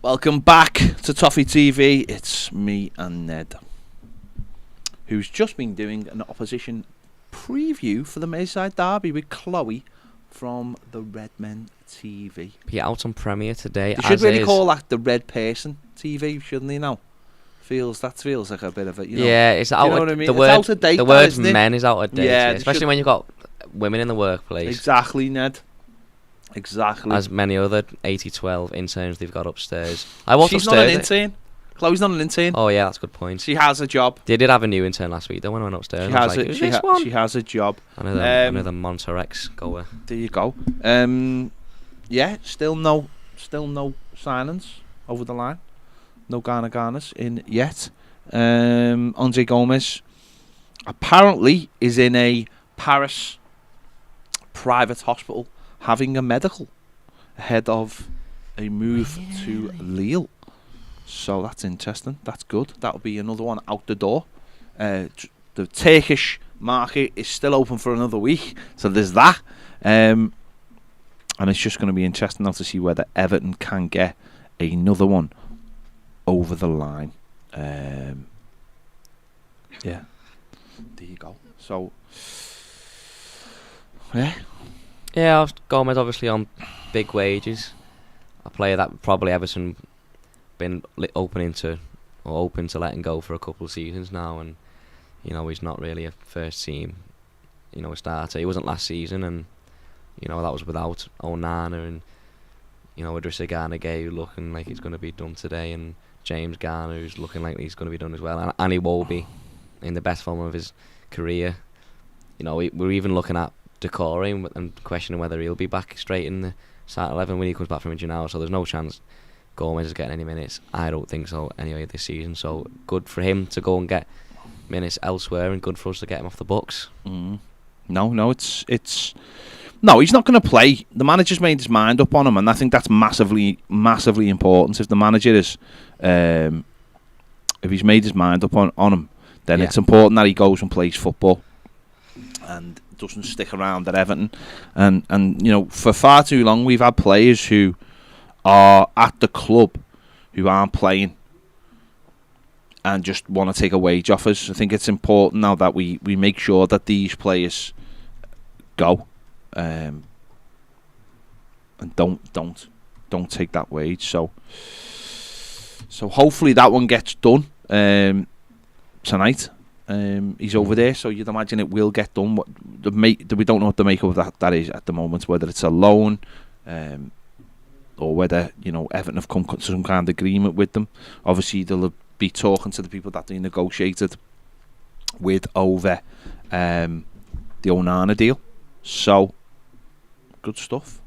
Welcome back to Toffee TV. It's me and Ned, who's just been doing an opposition preview for the Merseyside derby with Chloe from the Redmen TV. Be out on Premiere today. They should really call that the Red Person TV, shouldn't they? Now feels like a bit of a yeah. It's out. You know what I mean? It's out of date. The word men is out of date. Yeah, especially when you've got women in the workplace. Exactly, Ned. Exactly. As many other 80-12 interns they've got upstairs. I was She's upstairs. not an intern. Chloe's not an intern. Oh yeah, that's a good point. She has a job. They did have a new intern last week. Though when I went upstairs, She has a job. Another Monterex goer. There you go. Yeah, still no signings over the line. No Garner Ganas in yet. Andre Gomes apparently is in a Paris private hospital having a medical ahead of a move to Lille. So that's interesting. That's good. That'll be another one out the door. The Turkish market is still open for another week, so there's that. And it's just going to be interesting now to see whether Everton can get another one over the line. Yeah, there you go. So, Yeah, Gomes obviously on big wages. A player that probably Everton been open to letting go for a couple of seasons now, and he's not really a first team, a starter. He wasn't last season, and that was without Onana and Idrissa Gana Gay looking like he's going to be done today, and James Garner who's looking like he's going to be done as well, and he will be in the best form of his career. We're even looking at Decore and questioning whether he'll be back straight in the start 11 when he comes back from injury now. So there's no chance Gomes is getting any minutes. I don't think so anyway this season. So good for him to go and get minutes elsewhere, and good for us to get him off the books. No, it's no. He's not going to play. The manager's made his mind up on him, and I think that's massively important. If the manager is, if he's made his mind up on him, then it's important that he goes and plays football and doesn't stick around at Everton. And for far too long we've had players who are at the club who aren't playing and just want to take a wage off us. I think it's important now that we make sure that these players go and don't take that wage. So hopefully that one gets done tonight. He's over there, so you'd imagine it will get done. We don't know what the makeup of that is at the moment, whether it's a loan or whether Everton have come to some kind of agreement with them. Obviously they'll be talking to the people that they negotiated with over the Onana deal. So good stuff.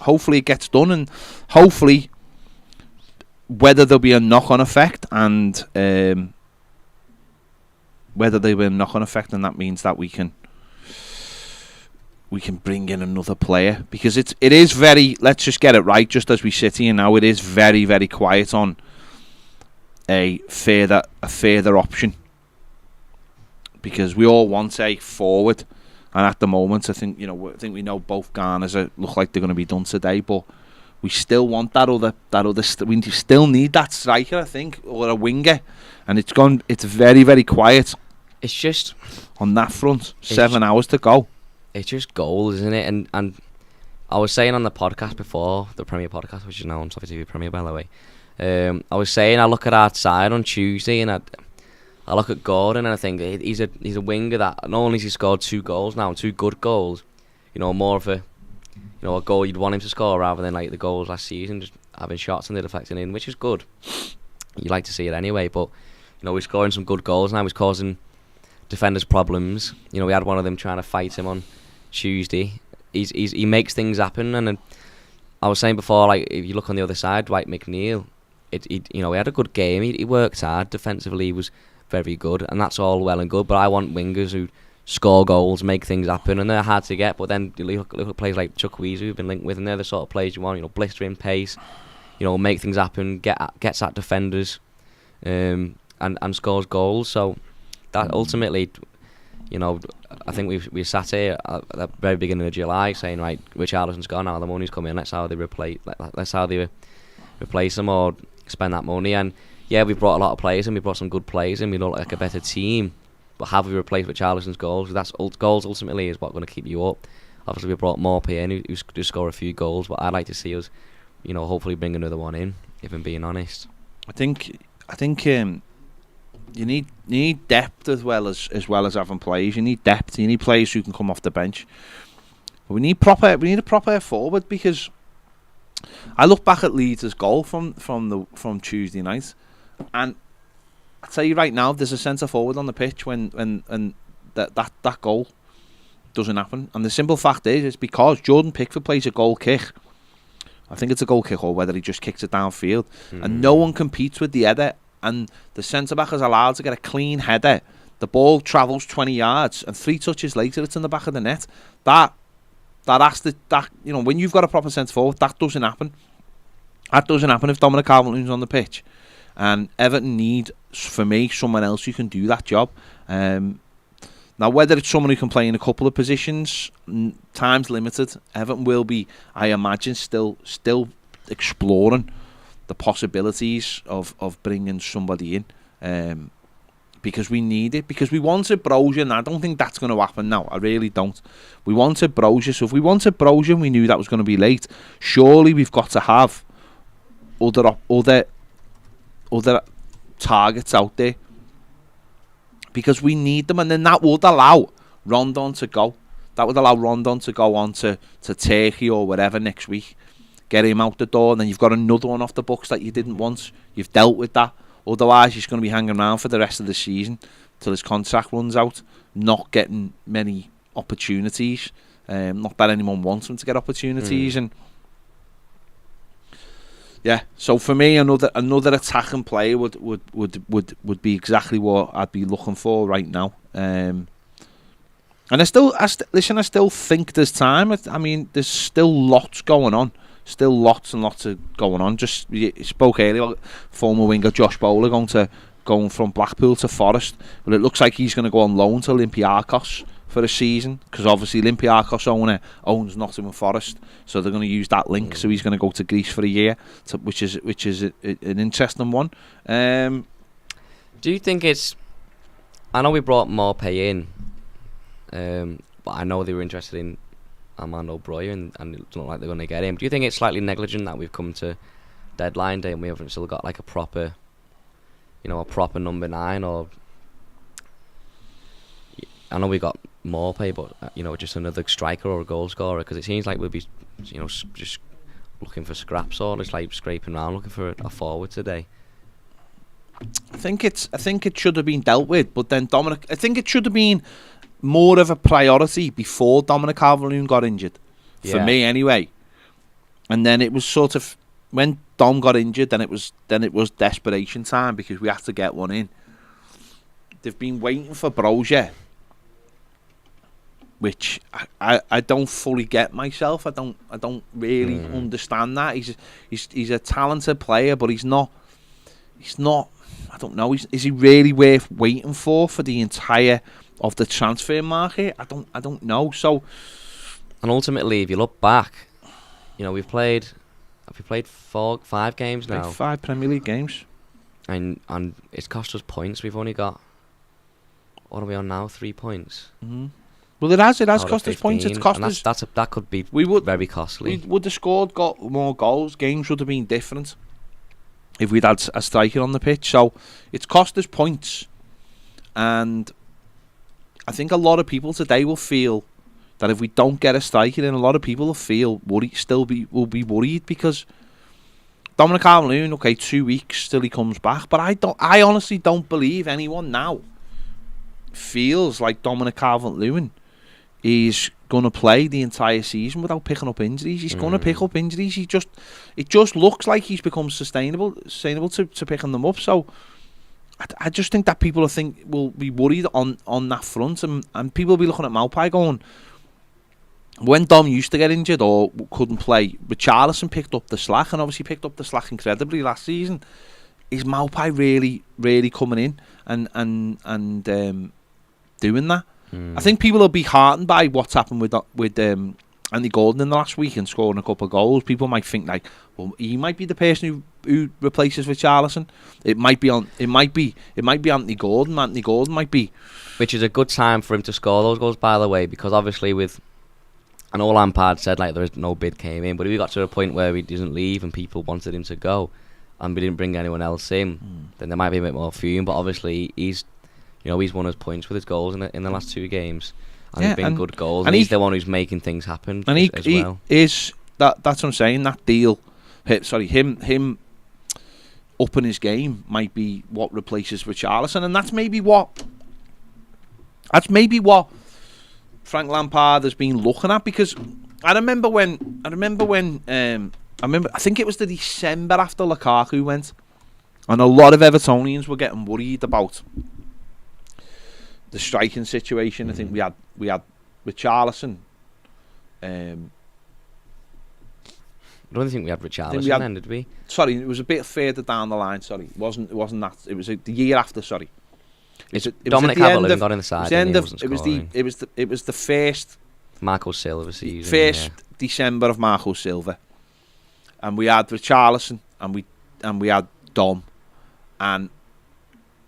Hopefully it gets done, and hopefully whether there'll be a knock-on effect, and and that means that we can bring in another player, because it is very, let's just get it right, just as we sit here now, it is very, very quiet on a further option, because we all want a forward, and at the moment I think we know both Garners look like they're going to be done today, but we still want that other we still need that striker, I think, or a winger, and it's very, very quiet. It's just on that front. 7 hours to go. It's just goals, isn't it? And I was saying on the podcast before, the Premier podcast, which is now on Toffee TV Premier, by the way, I was saying I look at our side on Tuesday, and I look at Gordon, and I think he's a winger that not only has he scored 2 goals now, 2 good goals, more of a a goal you'd want him to score rather than like the goals last season, just having shots and they're deflecting in, which is good. You like to see it anyway, but he's scoring some good goals now. He's causing defenders problems. We had one of them trying to fight him on Tuesday. He makes things happen, and I was saying before, like if you look on the other side, Dwight McNeil, he had a good game. He worked hard defensively. He was very good, and that's all well and good. But I want wingers who score goals, make things happen, and they're hard to get. But then you look at players like Chukwueze who've been linked with, and they're the sort of players you want. Blistering pace, make things happen, gets at defenders, and scores goals. So that ultimately, I think we sat here at the very beginning of July saying, right, Richarlison's gone now, the money's coming, let's how they replace him or spend that money. And yeah, we brought a lot of players in. We brought some good players in. We look like a better team. But have we replaced Richarlison's goals? That's goals ultimately is what's going to keep you up. Obviously, we brought Mathew in who just score a few goals. But I'd like to see us, hopefully bring another one in. If I'm being honest, I think you need depth as well as having players. You need depth. You need players who can come off the bench. But we need a proper forward, because I look back at Leeds' goal from Tuesday night, and I tell you right now, there's a centre forward on the pitch when that goal doesn't happen. And the simple fact is, it's because Jordan Pickford plays a goal kick. I think it's a goal kick, or whether he just kicks it downfield, and no one competes with the header. And the centre back is allowed to get a clean header. The ball travels 20 yards, and 3 touches later, it's in the back of the net. That when you've got a proper centre forward, that doesn't happen. That doesn't happen if Dominic Calvert-Lewin's on the pitch. And Everton need, for me, someone else who can do that job. Now, whether it's someone who can play in a couple of positions, time's limited. Everton will be, I imagine, still exploring the possibilities of bringing somebody in, because we need it. Because we wanted Brozier, and I don't think that's going to happen now. I really don't. We wanted Brozier, so if we wanted Brozier and we knew that was going to be late, surely we've got to have other targets out there, because we need them. And then that would allow Rondon to go. That would allow Rondon to go on to Turkey or whatever next week. Get him out the door, and then you've got another one off the books that you didn't want. You've dealt with that. Otherwise, he's going to be hanging around for the rest of the season till his contract runs out, not getting many opportunities. Not that anyone wants him to get opportunities, and yeah. So for me, another attacking player would be exactly what I'd be looking for right now. And I still think there's time. I mean, there's still lots going on. Still lots and lots of going on. Just you spoke earlier about former winger Josh Bowler going from Blackpool to Forest. Well, it looks like he's going to go on loan to Olympiacos for a season, because obviously Olympiacos owns Nottingham Forest, so they're going to use that link. So he's going to go to Greece for a year, which is an interesting one. Do you think it's? I know we brought Mathew in, but I know they were interested in Armando Broja, and it doesn't look like they're going to get him. Do you think it's slightly negligent that we've come to deadline day and we haven't still got like a proper number 9? Or I know we got Mathew, but just another striker or a goal scorer, because it seems like we'll be just looking for scraps, or it's like scraping around looking for a forward today. I think it should have been dealt with, but then I think it should have been more of a priority before Dominic Calvert-Lewin got injured, for me anyway. And then it was sort of when Dom got injured, then it was desperation time, because we had to get one in. They've been waiting for Brozier, which I don't fully get myself. I don't really understand that. He's a talented player, but he's not. I don't know. Is he really worth waiting for the entire of the transfer market? I don't know. So, and ultimately, if you look back, we've played 5 games now. 5 Premier League games, and it's cost us points. We've only got, what are we on now? 3 points. Mm-hmm. Well, it has cost us points. It's cost us. That could be very costly. We would have got more goals. Games would have been different if we'd had a striker on the pitch. So it's cost us points, and I think a lot of people today will feel that if we don't get a striker, then a lot of people will feel will be worried, because Dominic Calvert-Lewin, okay, 2 weeks till he comes back, but I honestly don't believe anyone now feels like Dominic Calvert-Lewin is going to play the entire season without picking up injuries. He's going to pick up injuries. It just looks like he's become sustainable to picking them up. So I just think that people will be worried on that front, and people will be looking at Maupay going, when Dom used to get injured or couldn't play, Richarlison picked up the slack, and obviously picked up the slack incredibly last season. Is Maupay really coming in and doing that? I think people will be heartened by what's happened with Andy Gordon in the last week and scoring a couple of goals. People might think like, well, he might be the person who who replaces Richarlison. It might be Anthony Gordon. Anthony Gordon might be, which is a good time for him to score those goals, by the way, because obviously I know Lampard said like there is no bid came in, but if we got to a point where he doesn't leave and people wanted him to go, and we didn't bring anyone else in, then there might be a bit more fume. But obviously he's won us points with his goals in the last 2 games, and he's been good goals, and he's the one who's making things happen. And he well. Is that's what I'm saying. That deal, him upping his game might be what replaces Richarlison, and that's maybe what Frank Lampard has been looking at, because I remember when I think it was the December after Lukaku went, and a lot of Evertonians were getting worried about the striking situation. I think we had Richarlison. I don't think we had Richarlison then, did we? Sorry, it was a bit further down the line. Sorry, it wasn't that. It was the year after. Sorry. Dominic Calvert got in the side. It was the first Marco Silva season. First December of Marco Silva, and we had Richarlison and we had Dom, and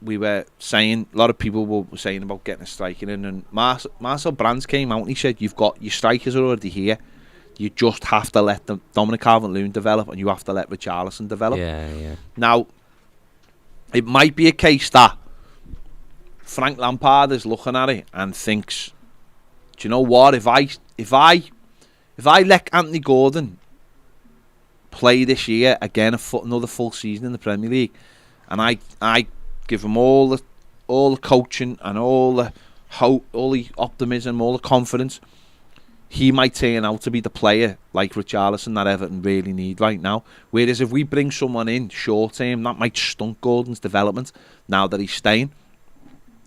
we were saying, a lot of people were saying about getting a striker in, and Marcel Brands came out and he said, "You've got your strikers already here. You just have to let Dominic Calvert-Lewin develop, and you have to let Richarlison develop." Yeah. Now, it might be a case that Frank Lampard is looking at it and thinks, do you know what? If I let Anthony Gordon play this year again, another full season in the Premier League, and I give him all the coaching and all the hope, all the optimism, all the confidence, he might turn out to be the player like Richarlison that Everton really need right now. Whereas if we bring someone in short term, that might stunt Gordon's development now that he's staying.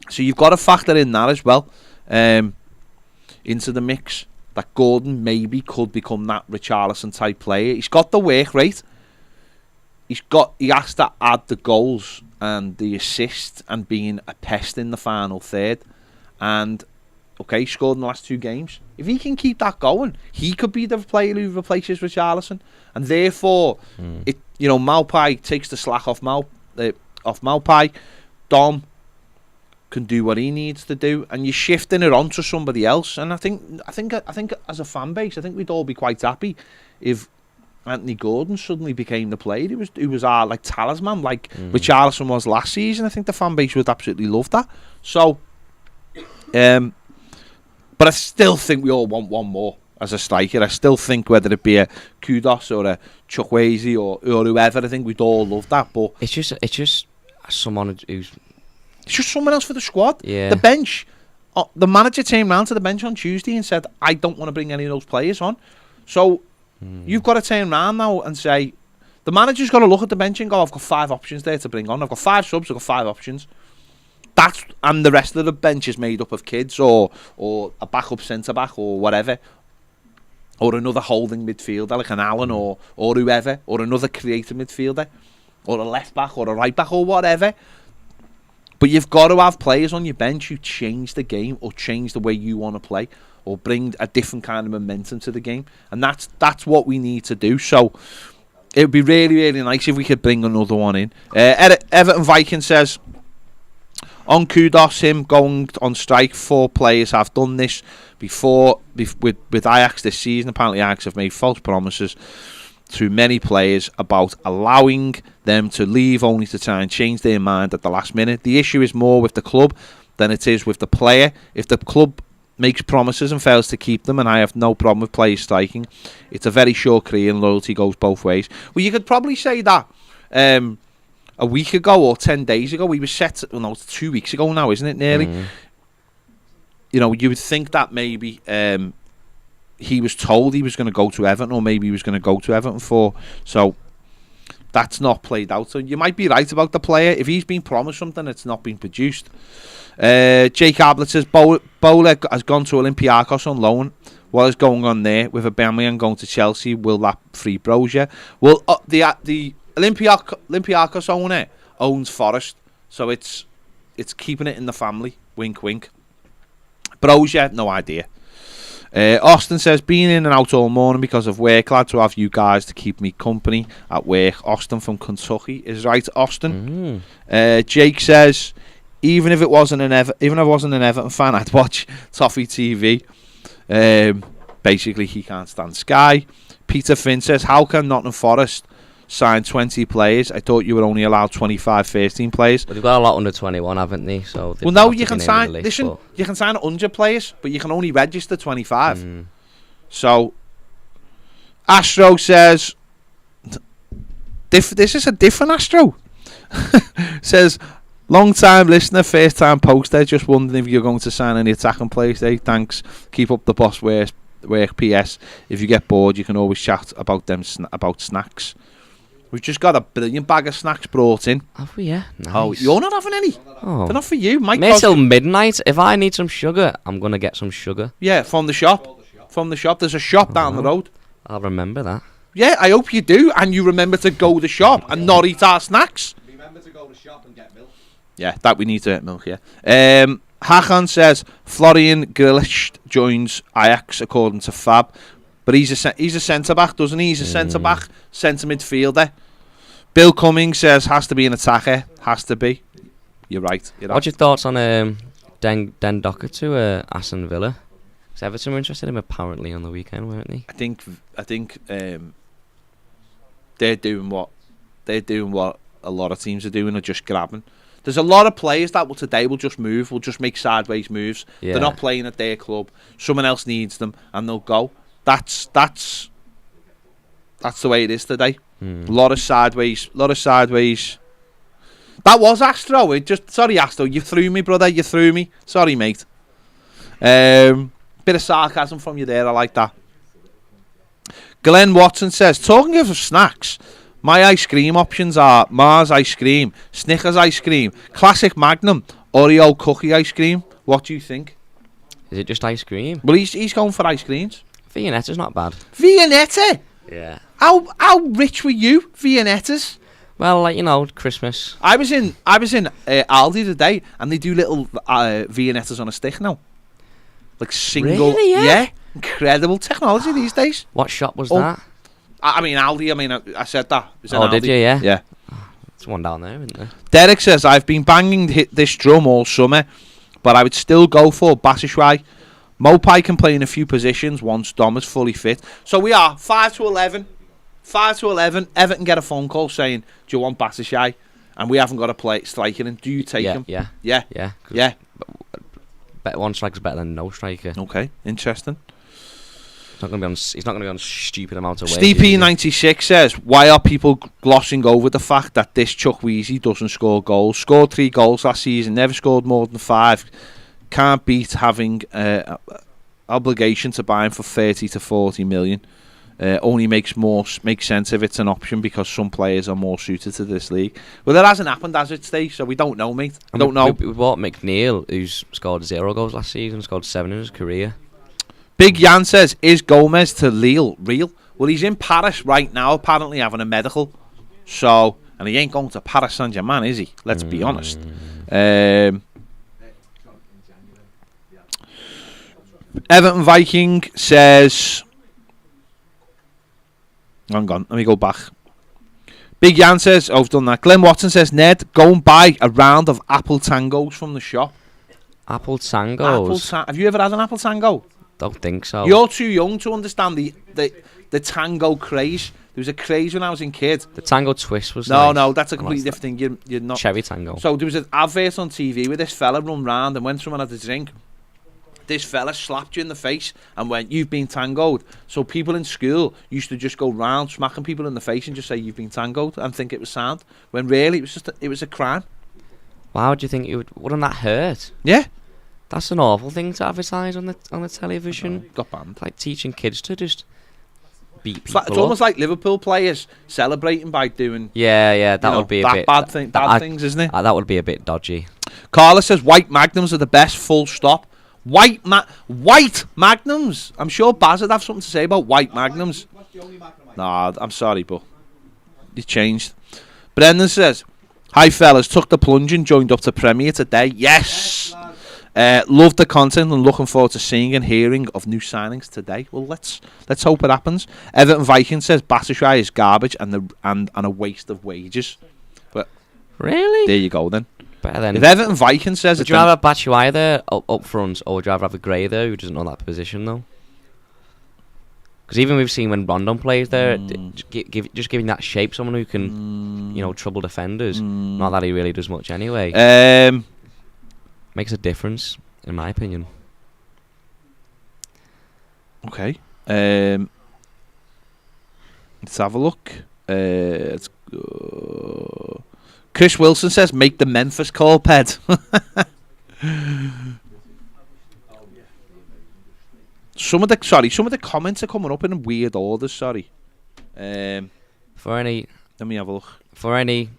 So you've got to factor in that as well into the mix, that Gordon maybe could become that Richarlison type player. He's got the work rate. He has to add the goals and the assists and being a pest in the final third. And okay, scored in the last 2 games. If he can keep that going, he could be the player who replaces Richarlison, and therefore, Maupay takes the slack off Maupay. Dom can do what he needs to do, and you're shifting it on to somebody else. And I think as a fan base, I think we'd all be quite happy if Anthony Gordon suddenly became the player who was our like talisman, like Richarlison was last season. I think the fan base would absolutely love that. So, but I still think we all want one more as a striker. I still think whether it be a Kudos or a Chukwueze or whoever, I think we'd all love that. But it's just someone who's. It's just someone else for the squad. Yeah. The bench. The manager came round to the bench on Tuesday and said, "I don't want to bring any of those players on." So you've got to turn around now and say, the manager's got to look at the bench and go, "I've got 5 options there to bring on. I've got 5 subs. I've got 5 options." And the rest of the bench is made up of kids or a backup centre back or whatever, or another holding midfielder like an Allen or whoever, or another creative midfielder, or a left back or a right back or whatever. But you've got to have players on your bench who change the game or change the way you want to play or bring a different kind of momentum to the game. And that's what we need to do. So it would be really, really nice if we could bring another one in. Everton Viking says, on Kudos, him going on strike, 4 players have done this before with Ajax this season. Apparently Ajax have made false promises to many players about allowing them to leave only to try and change their mind at the last minute. The issue is more with the club than it is with the player. If the club makes promises and fails to keep them, and I have no problem with players striking, it's a very short career and loyalty goes both ways. Well, you could probably say that a week ago or 10 days ago. We were set, well, no, it's 2 weeks ago now, isn't it, nearly? You would think that maybe he was told he was going to go to Everton, or maybe he was going to go to Everton for. So that's not played out. So you might be right about the player. If he's been promised something, it's not been produced. Jake Ablett says Bowler has gone to Olympiacos on loan. What is going on there with Aubameyang going to Chelsea? Will that free Brozier? Well, the Olympiacos owner owns Forest, so it's keeping it in the family. Wink, wink. Brozier, no idea. Austin says, being in and out all morning because of work. Glad to have you guys to keep me company at work. Austin from Kentucky is right, Austin. Jake says, even if I wasn't an Everton fan, I'd watch Toffee TV. Basically, he can't stand Sky. Peter Finn says, how can Nottingham Forest sign 20 players? I thought you were only allowed 25 first-team players. But they've got a lot under 21, haven't they? So well, no, you can sign. Listen, you can sign 100 players, but you can only register 25. So, Astro says, this is a different Astro. Says, long-time listener, first-time poster. Just wondering if you're going to sign any attacking players today. Thanks. Keep up the boss work. PS. If you get bored, you can always chat about them about snacks. We've just got a brilliant bag of snacks brought in. Have we? Yeah. Nice. Oh, you're not having any? Oh. They're not for you. Mate till midnight. If I need some sugar, I'm going to get some sugar. Yeah, from the shop. From the shop. There's a shop down the road. I'll remember that. Yeah, I hope you do. And you remember to go to the shop and not eat our snacks. Remember to go to the shop and get milk. Yeah, that we need to get milk, yeah. Hakan says, Florian Grilic joins Ajax according to Fab. But he's a centre-back, doesn't he? He's a centre-back, centre midfielder. Bill Cummings says, has to be an attacker. Has to be. You're right. What's your thoughts on Den Docker to Aston Villa? Because Everton were interested in him apparently on the weekend, weren't they? I think they're doing what a lot of teams are doing, are just grabbing. There's a lot of players that today will just move, will just make sideways moves. Yeah. They're not playing at their club. Someone else needs them, and they'll go. That's the way it is today. A lot of sideways. That was Astro. Sorry, Astro. You threw me, brother. You threw me. Sorry, mate. Bit of sarcasm from you there. I like that. Glenn Watson says, talking of snacks, my ice cream options are Mars ice cream, Snickers ice cream, Classic Magnum, Oreo cookie ice cream. What do you think? Is it just ice cream? Well, he's going for ice creams. Viennette's not bad. Viennette? Yeah. How rich were you, Viennettas? Well, like, you know, Christmas. I was in Aldi today, and they do little Viennettas on a stick now. Like single. Really? Yeah. Incredible technology these days. What shop was that? I mean Aldi. I said that. It was Aldi. Did you? Yeah. Yeah. There's one down there, isn't there? Derek says, I've been banging this drum all summer, but I would still go for Batshuayi. Mopai can play in a few positions once Dom is fully fit. So we are 5-11. 5-11. Everton get a phone call saying, do you want Batshuayi? And we haven't got a play striker in. Do you take him? Yeah. Yeah. One striker's better than no striker. Okay, interesting. He's not going to be on a stupid amount of wages. SteeP96 says, why are people glossing over the fact that this Chuck Weezy doesn't score goals? Scored 3 goals last season, never scored more than 5. Can't beat having obligation to buy him for 30 to 40 million. Only makes sense if it's an option because some players are more suited to this league. Well, that hasn't happened as it stays, so we don't know, mate. Don't know. We bought McNeil, who's scored 0 goals last season, scored 7 in his career. Big Jan says, is Gomes to Lille real? Well, he's in Paris right now, apparently having a medical. So, and he ain't going to Paris Saint-Germain, is he? Let's be honest. Everton Viking says, hang on, let me go back. Big Jan says, I've done that. Glenn Watson says, Ned, go and buy a round of apple tangos from the shop. Apple tangos? Have you ever had an apple tango? Don't think so. You're too young to understand the tango craze. There was a craze when I was a kid. The tango twist was No, that's a completely different thing. You're not cherry tango. So there was an advert on TV where this fella run round, and when someone had a drink, this fella slapped you in the face and went, you've been tangoed. So people in school used to just go round smacking people in the face and just say, you've been tangoed, and think it was sound, when really it was a crime. Why would you think wouldn't that hurt? Yeah. That's an awful thing to advertise on the television. Got banned. Like teaching kids to just beat people. It's almost like Liverpool players celebrating by doing. Yeah, that would be a bit bad things, isn't it? That would be a bit dodgy. Carla says white magnums are the best. Full stop. White magnums. I'm sure Baz would have something to say about white magnums. What's the only magnum? Nah, I'm sorry, but you changed. Brendan says, hi fellas, took the plunge and joined up to Premier today. Yes. Love the content and looking forward to seeing and hearing of new signings today. Well, let's hope it happens. Everton Viking says Batshuayi is garbage and a waste of wages. But Really? there you go then. Better than. If Everton Viking says Would it, you rather have Batshuayi there up front, or would you rather have a Gray there who doesn't know that position though? Because even we've seen when Rondon plays there, just giving that shape, someone who can, trouble defenders. Not that he really does much anyway. Makes a difference, in my opinion. Okay. Let's have a look. Let's go. Chris Wilson says, make the Memphis call, Ped. Some of the comments are coming up in weird orders, sorry. For any Let me have a look. For any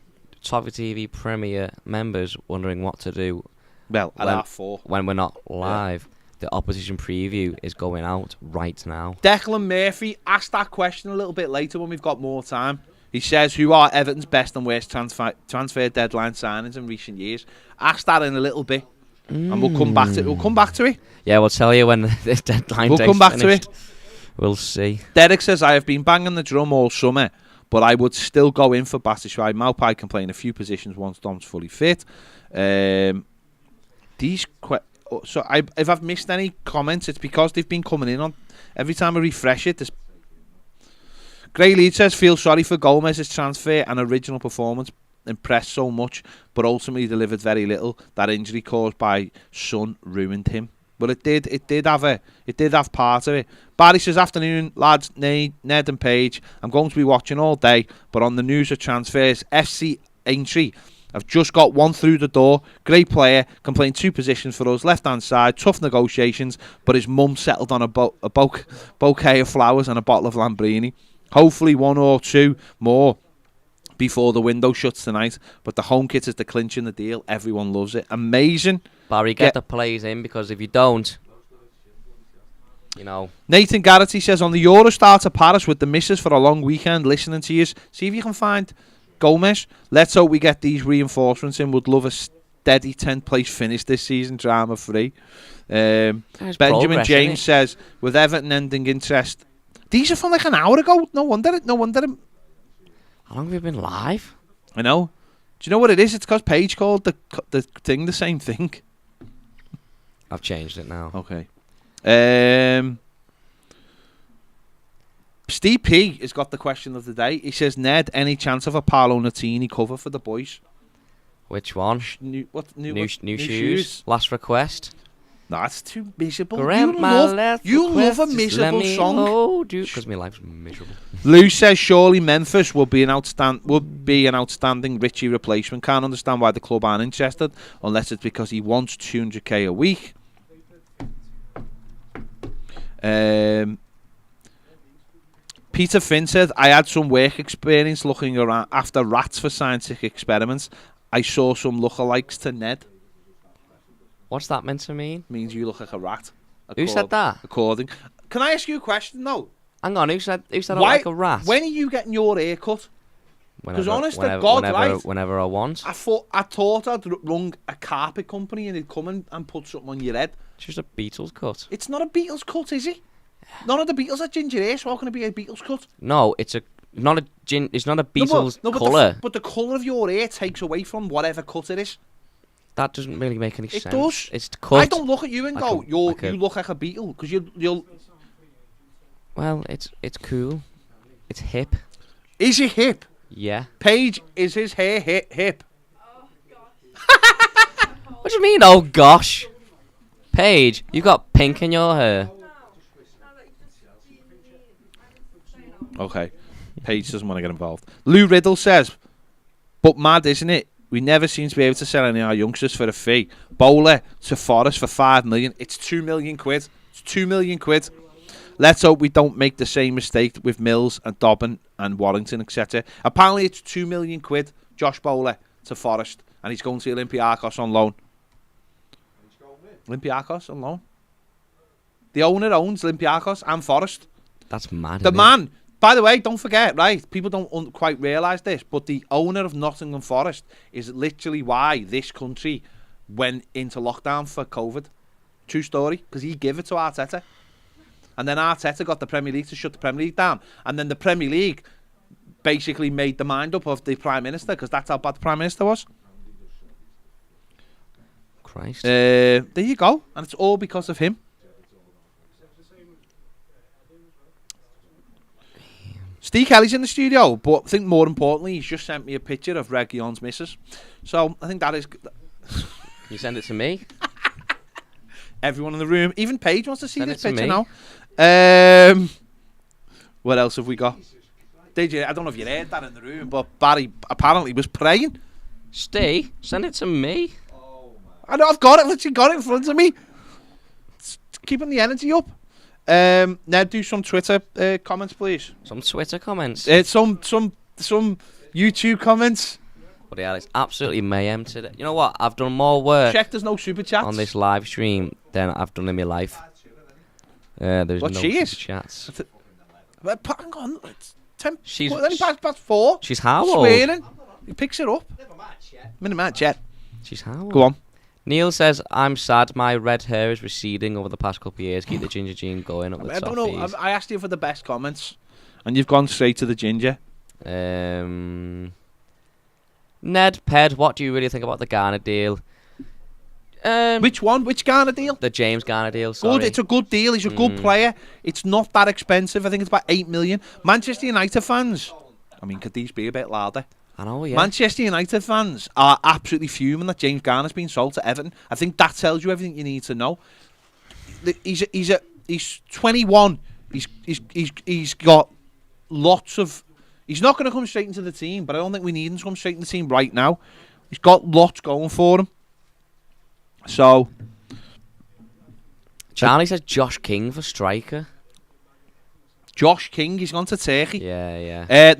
Toffee TV Premier members wondering what to do Well, at R4. when we're not live, the opposition preview is going out right now. Declan Murphy asked that question a little bit later when we've got more time. He says, who are Everton's best and worst transfer deadline signings in recent years? Ask that in a little bit. And we'll come back to it. Yeah, we'll tell you when this deadline We'll come back finished. to it. We'll see. Derek says, I have been banging the drum all summer, but I would still go in for Batshuayi. Maupay can play in a few positions once Dom's fully fit. If I've missed any comments, it's because they've been coming in on every time I refresh it. Gray Lead says, feel sorry for Gomes' transfer and original performance. Impressed so much, but ultimately delivered very little. That injury caused by Son ruined him. But it did have part of it. Barry says, afternoon lads, Ned and Paige. I'm going to be watching all day, but on the news of transfers, FC Aintree have just got one through the door. Great player, can play in two positions for us, left hand side, tough negotiations, but his mum settled on a bouquet of flowers and a bottle of Lambrini. Hopefully one or two more before the window shuts tonight, but the home kit is the clinch in the deal. Everyone loves it. Amazing. Barry, get the plays in, because if you don't, Nathan Garrity says, on the Eurostar to Paris with the missus for a long weekend, listening to you. See if you can find Gomes. Let's hope we get these reinforcements in. Would love a steady 10th place finish this season, drama free. Benjamin James says, with Everton ending interest. These are from like an hour ago. No wonder. How long have we been live? I know. Do you know what it is? It's because Paige called the thing the same thing. I've changed it now. Okay. Steve P has got the question of the day. He says, Ned, any chance of a Paolo Nutini cover for the boys? Which one? New shoes. Last request. No, it's too miserable. Grandma, you love a miserable song. Because my life's miserable. Lou says, surely Memphis will be an outstanding Richie replacement. Can't understand why the club aren't interested, unless it's because he wants 200k a week. Peter Finn said, I had some work experience looking around after rats for scientific experiments. I saw some lookalikes to Ned. What's that meant to mean? Means you look like a rat. Who said that? Can I ask you a question though? Hang on, who said I look like a rat? When are you getting your hair cut? Because honest to God, right? Whenever I want. I thought I'd rung a carpet company and they'd come and put something on your head. It's just a Beatles cut. It's not a Beatles cut, is it? None of the Beatles are ginger hair, so how can it be a Beatles cut? No, it's not a Beatles colour. But the colour of your hair takes away from whatever cut it is. That doesn't really make any sense. It does. It's cut. I don't look at you and go, you look like a Beatle, because you'll. Well, it's cool. It's hip. Is it hip? Yeah. Paige, is his hair hip? Oh, gosh. What do you mean, oh gosh? Paige, you got pink in your hair. Okay. Paige doesn't want to get involved. Lou Riddle says, but mad, isn't it? We never seem to be able to sell any of our youngsters for a fee. Bowler to Forest for 5 million. It's 2 million quid. It's 2 million quid. Let's hope we don't make the same mistake with Mills and Dobbin and Warrington, etc. Apparently it's 2 million quid, Josh Bowler to Forest, and he's going to Olympiacos on loan. Olympiacos on loan. The owner owns Olympiacos and Forest. That's mad. The man. By the way, don't forget, right? People don't quite realise this, but the owner of Nottingham Forest is literally why this country went into lockdown for COVID. True story, because he gave it to Arteta. And then Arteta got the Premier League to shut the Premier League down. And then the Premier League basically made the mind up of the Prime Minister, because that's how bad the Prime Minister was. Christ. There you go. And it's all because of him. Steve Kelly's in the studio, but I think more importantly, he's just sent me a picture of Reguilon's missus. So I think that is... You send it to me? Everyone in the room, even Paige wants to see Send this it to picture me. now. What else have we got? Did you? I don't know if you heard that in the room, but Barry apparently was praying. Steve, send it to me. I know, I've got it. Literally got it in front of me. It's keeping the energy up. Now do some Twitter comments, please. Some Twitter comments. Some YouTube comments. But yeah, it's absolutely mayhem today. You know what? I've done more work Check there's no super chats. on this live stream than I've done in my life. There's What, no she super is? chats. But hang on, it's 10. She's- Only past 4. She's how old? Swearing. He picks it up. Never match yet. Minute match yet. She's how old? Go on. Neil says, I'm sad my red hair is receding over the past couple of years. Keep the ginger gene going up the I don't know. Toffees. I asked you for the best comments, and you've gone straight to the ginger. Ned, Ped, what do you really think about the Garner deal? Which one? Which Garner deal? The James Garner deal, sorry. Good. It's a good deal. He's a good player. It's not that expensive. I think it's about 8 million. Manchester United fans. I mean, could these be a bit louder? I know, yeah. Manchester United fans are absolutely fuming that James Garner's been sold to Everton. I think that tells you everything you need to know. He's 21. He's got lots of. He's not going to come straight into the team, but I don't think we need him to come straight into the team right now. He's got lots going for him. So, Charlie says Josh King for striker. Josh King, he's gone to Turkey. Yeah.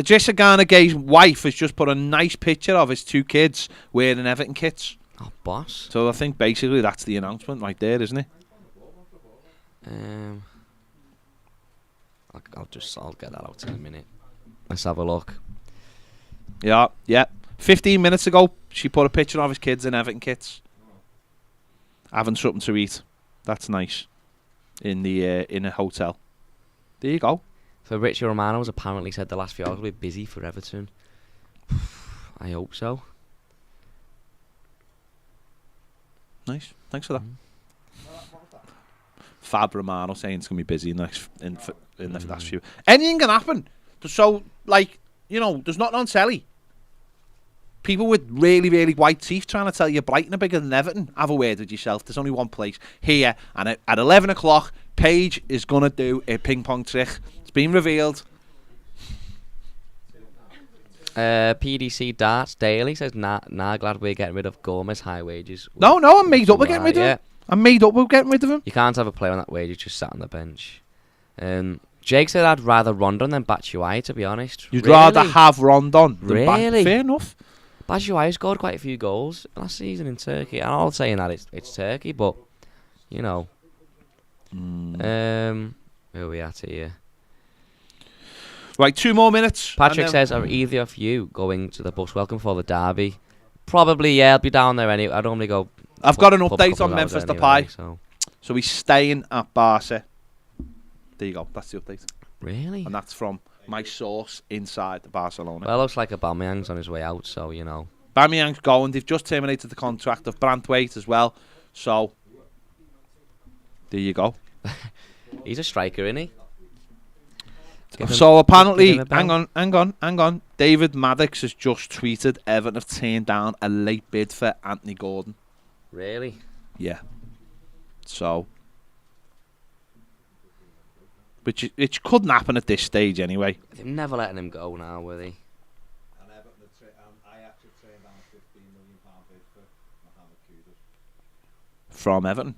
Jessica Garner-Gay's wife has just put a nice picture of his 2 kids wearing Everton kits. Oh, boss. So I think basically that's the announcement right there, isn't it? I'll get that out in a minute. Let's have a look. Yeah. 15 minutes ago, she put a picture of his kids in Everton kits, having something to eat. That's nice. In a hotel. There you go. So Richie Romano has apparently said the last few hours will be busy for Everton. I hope so. Nice. Thanks for that. Fab Romano saying it's gonna be busy in the last few. Anything can happen. So, like, you know, there's nothing on telly. People with really, really white teeth trying to tell you Brighton are bigger than Everton. Have a word with yourself. There's only one place here, and at 11 o'clock, Paige is gonna do a ping pong trick. It's been revealed. PDC Darts Daily says, nah, glad we're getting rid of Gomes, high wages. No, I'm made up with getting rid of him. I'm made up with getting rid of him. You can't have a player on that wage who's just sat on the bench. Jake said I'd rather Rondon than Batshuayi, to be honest. You'd Really? rather have Rondon than Really? Fair enough. Batshuayi scored quite a few goals last season in Turkey. I'm not saying that it's Turkey, but, you know. Where are we at here? Right, 2 more minutes. Patrick says, are either of you going to the bus? Welcome for the derby. Probably, yeah, I'll be down there anyway. I normally go. I've got an pub a update couple on of hours Memphis anyway, Depay. So he's staying at Barca. There you go. That's the update. Really? And that's from my source inside Barcelona. Well, it looks like Aubameyang's on his way out, so, you know. Aubameyang's going. They've just terminated the contract of Branthwaite as well. So, there you go. He's a striker, isn't he? So apparently, give him a hang on. David Maddox has just tweeted Everton have turned down a late bid for Anthony Gordon. Really? Yeah. So, which couldn't happen at this stage anyway. They're never letting him go now, were they? And Everton Ajax have turned down a £15 million bid for Mohamed Kudus. From Everton.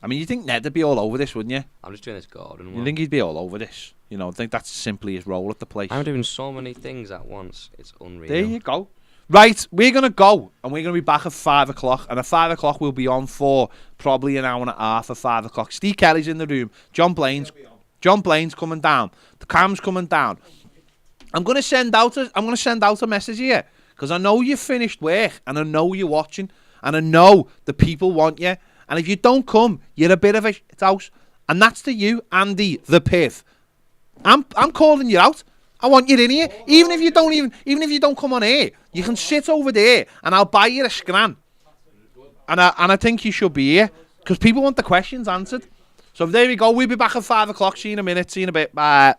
I mean, you think Ned would be all over this, wouldn't you? I'm just doing this Gordon You one. think he'd be all over this? You know, I think that's simply his role at the place. I'm doing so many things at once. It's unreal. There you go. Right, we're going to go, and we're going to be back at 5 o'clock. And at 5 o'clock, we'll be on for probably an hour and a half at 5 o'clock. Steve Kelly's in the room. John Blaine's coming down. The cam's coming down. I'm going to send out a message here, Because I know you've finished work, and I know you're watching, and I know the people want you. And if you don't come, you're a bit of a shithouse. And that's to you, Andy the Piv. I'm calling you out. I want you in here. Even if you don't come on here, you can sit over there, and I'll buy you a scran. And I think you should be here because people want the questions answered. So there we go. We'll be back at 5 o'clock. See you in a minute. See you in a bit. Bye.